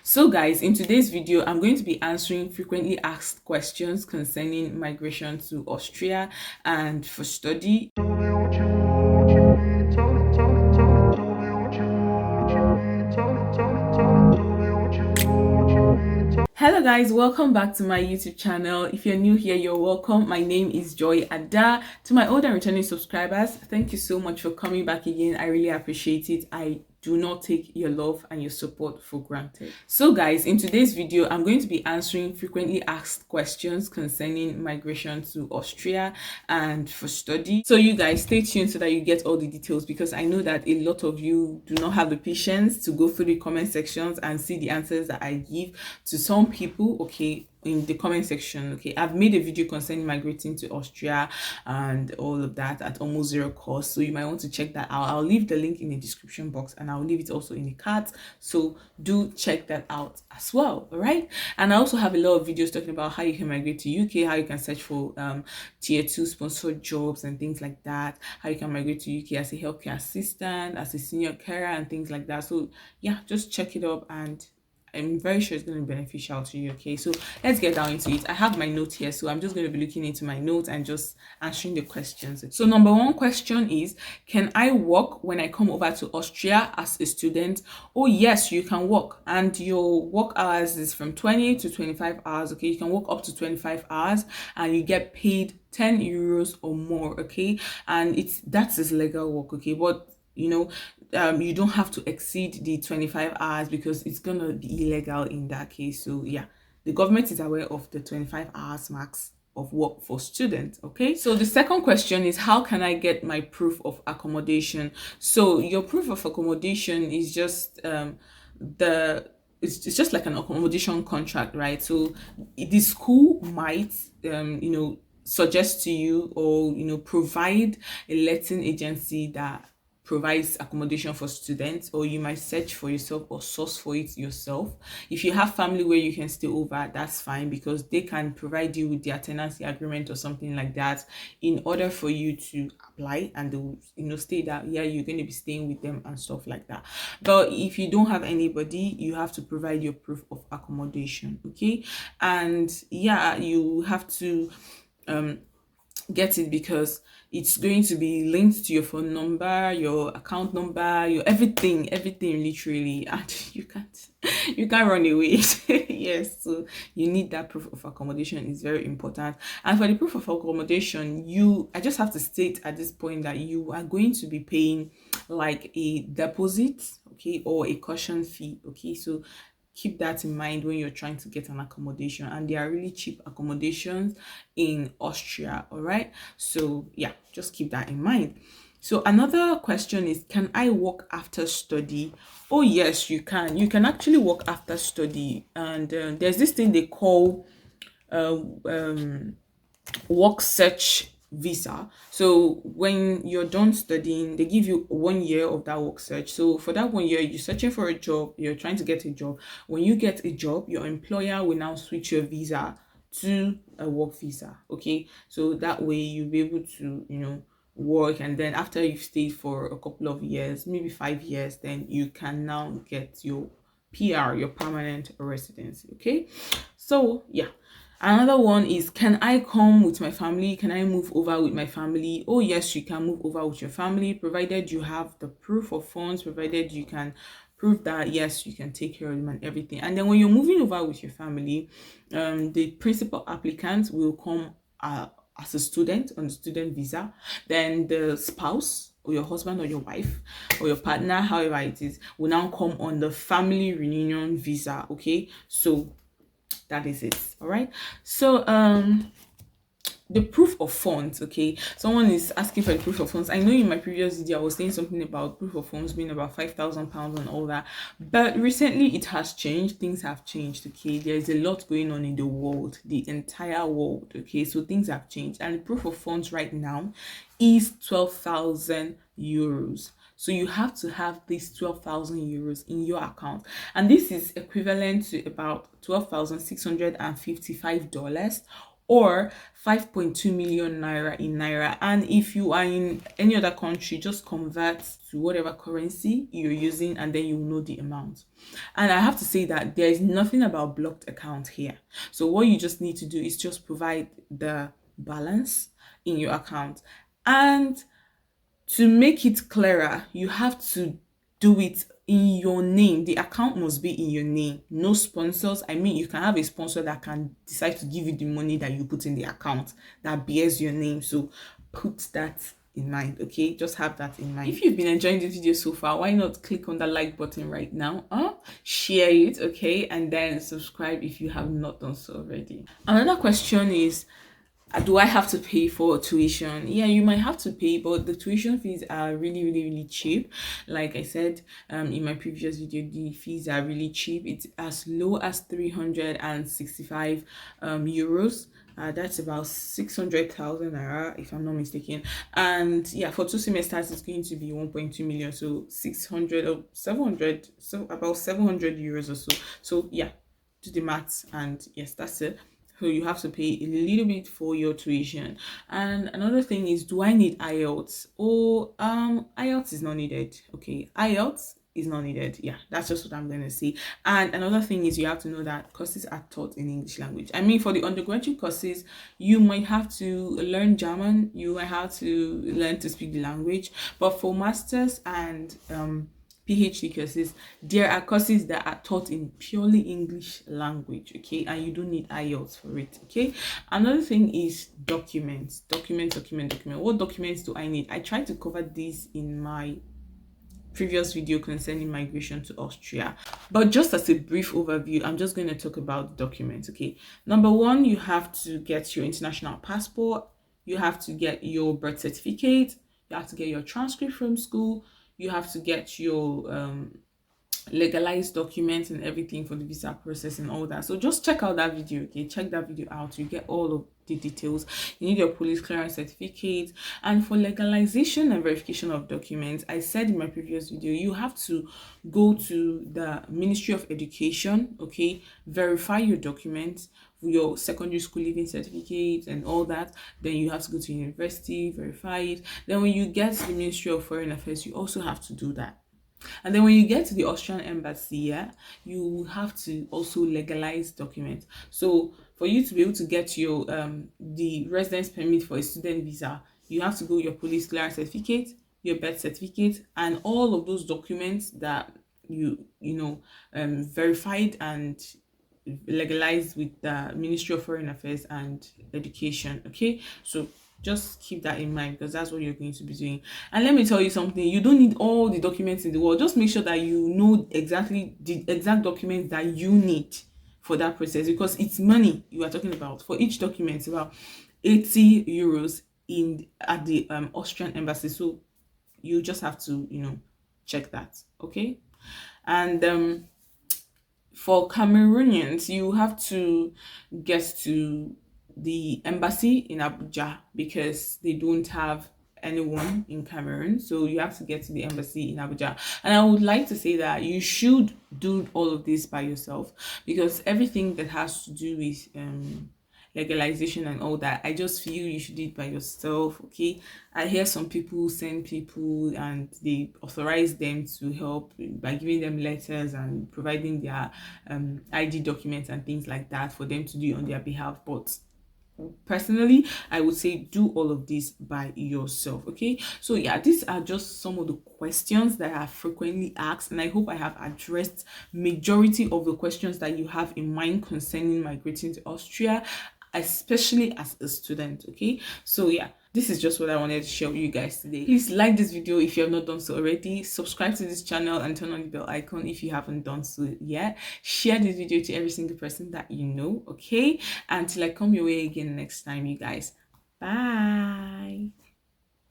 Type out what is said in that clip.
So guys, in today's video, I'm going to be answering frequently asked questions concerning migration to Austria and for study. Hello guys, welcome back to my YouTube channel. If you're new here, you're welcome. My name is Joy Ada. To my old and returning subscribers, thank you so much for coming back again. I really appreciate it. I do not take your love and your support for granted. So guys, in today's video, I'm going to be answering frequently asked questions concerning migration to Austria and for study. So you guys stay tuned so that you get all the details, because I know that a lot of you do not have the patience to go through the comment sections and see the answers that I give to some people, okay, in the comment section. Okay, I've made a video concerning migrating to Austria and all of that at almost zero cost, so you might want to check that out. I'll leave the link in the description box and I'll leave it also in the cards, so do check that out as well. All right, and I also have a lot of videos talking about how you can migrate to UK, how you can search for tier 2 sponsored jobs and things like that, how you can migrate to UK as a healthcare assistant, as a senior carer and things like that. So yeah, just check it up and I'm very sure it's going to be beneficial to you. Okay, so let's get down into it. I have my note here, so I'm just going to be looking into my notes and just answering the questions. So number one question is, can I work when I come over to Austria as a student? Oh yes, you can work, and your work hours is from 20 to 25 hours. Okay, you can work up to 25 hours and you get paid 10 euros or more. Okay, and that is legal work. Okay, but you know, you don't have to exceed the 25 hours because it's gonna be illegal in that case. So yeah, the government is aware of the 25 hours max of work for students. Okay, so the second question is, how can I get my proof of accommodation? So your proof of accommodation is just it's just like an accommodation contract, right? So the school might suggest to you, or provide a letting agency that provides accommodation for students, or you might search for yourself or source for it yourself. If you have family where you can stay over, that's fine, because they can provide you with their tenancy agreement or something like that in order for you to apply, and they will stay that you're going to be staying with them and stuff like that. But if you don't have anybody, you have to provide your proof of accommodation. Okay, and yeah, you have to get it because it's going to be linked to your phone number, your account number, your everything literally, and you can't run away. Yes, so you need that proof of accommodation. Is very important. And for the proof of accommodation, I just have to state at this point that you are going to be paying like a deposit, okay, or a caution fee. Okay, so keep that in mind when you're trying to get an accommodation, and they are really cheap accommodations in Austria. All right, so yeah, just keep that in mind. So another question is, can I work after study? Oh yes, you can actually work after study, and there's this thing they call work search visa. So when you're done studying, they give you 1 year of that work search. So for that 1 year, you're searching for a job, you're trying to get a job. When you get a job, your employer will now switch your visa to a work visa. Okay, so that way you'll be able to work, and then after you've stayed for a couple of years, maybe 5 years, then you can now get your PR, your permanent residency. Okay, so yeah. Another one is, can I come with my family? Can I move over with my family? Oh yes, you can move over with your family, provided you have the proof of funds, provided you can prove that yes, you can take care of them and everything. And then when you're moving over with your family, the principal applicant will come as a student on the student visa. Then the spouse, or your husband or your wife or your partner, however it is, will now come on the family reunion visa. Okay, so that is it. All right, so the proof of funds. Okay, someone is asking for the proof of funds. I know in my previous video I was saying something about proof of funds being about £5,000 and all that, but recently it has changed. Things have changed. Okay, there's a lot going on in the world, the entire world. Okay, so things have changed, and the proof of funds right now is 12,000 euros. So you have to have these 12,000 euros in your account, and this is equivalent to about $12,655 or 5.2 million naira in naira. And if you are in any other country, just convert to whatever currency you're using and then you know the amount. And I have to say that there is nothing about blocked account here. So what you just need to do is just provide the balance in your account. And to make it clearer, you have to do it in your name. The account must be in your name. No sponsors. I mean, you can have a sponsor that can decide to give you the money that you put in the account that bears your name. So put that in mind, okay? Just have that in mind. If you've been enjoying this video so far, why not click on the like button right now, share it, okay, and then subscribe if you have not done so already. Another question is, do I have to pay for tuition? Yeah, you might have to pay, but the tuition fees are really cheap. Like I said in my previous video, the fees are really cheap. It's as low as 365 euros. That's about 600,000 naira, if I'm not mistaken. And yeah, for 2 semesters, it's going to be 1.2 million. So 600 or 700, so about 700 euros or so. So yeah, do the maths, and yes, that's it. So you have to pay a little bit for your tuition. And another thing is, do I need IELTS? Oh, IELTS is not needed. Okay, IELTS is not needed. Yeah, that's just what I'm going to say. And another thing is, you have to know that courses are taught in English language. I mean, for the undergraduate courses, you might have to learn German, you might have to learn to speak the language, but for masters and PhD courses, there are courses that are taught in purely English language, okay, and you don't need IELTS for it, okay. Another thing is documents. What documents do I need? I tried to cover this in my previous video concerning migration to Austria, but just as a brief overview, I'm just going to talk about documents, okay. Number one, you have to get your international passport, you have to get your birth certificate, you have to get your transcript from school, you have to get your legalized documents and everything for the visa process and all that. So just check out that video, okay, check that video out. You get all of the details. You need your police clearance certificate. And for legalization and verification of documents, I said in my previous video, you have to go to the Ministry of Education, okay, verify your documents, your secondary school leaving certificate and all that. Then you have to go to university, verify it. Then when you get to the Ministry of Foreign Affairs, you also have to do that. And then when you get to the Austrian embassy, yeah, you have to also legalize documents. So for you to be able to get your the residence permit for a student visa, you have to go your police clearance certificate, your birth certificate, and all of those documents that you know verified and legalized with the Ministry of Foreign Affairs and Education, okay. So just keep that in mind, because that's what you're going to be doing. And let me tell you something, you don't need all the documents in the world. Just make sure that you know exactly the exact documents that you need for that process, because it's money you are talking about. For each document, it's about 80 euros at the Austrian embassy. So you just have to check that, okay. And for Cameroonians, you have to get to the embassy in Abuja, because they don't have anyone in Cameroon. So you have to get to the embassy in Abuja. And I would like to say that you should do all of this by yourself, because everything that has to do with legalization and all that, I just feel you should do it by yourself, okay. I hear some people send people and they authorize them to help by giving them letters and providing their ID documents and things like that for them to do on their behalf. But personally, I would say do all of this by yourself, okay. So yeah, these are just some of the questions that are frequently asked, and I hope I have addressed majority of the questions that you have in mind concerning migrating to Austria, especially as a student, okay. So yeah, this is just what I wanted to share with you guys today. Please like this video if you have not done so already, subscribe to this channel and turn on the bell icon if you haven't done so yet. Share this video to every single person that you know, okay. Until I come your way again next time, you guys, bye.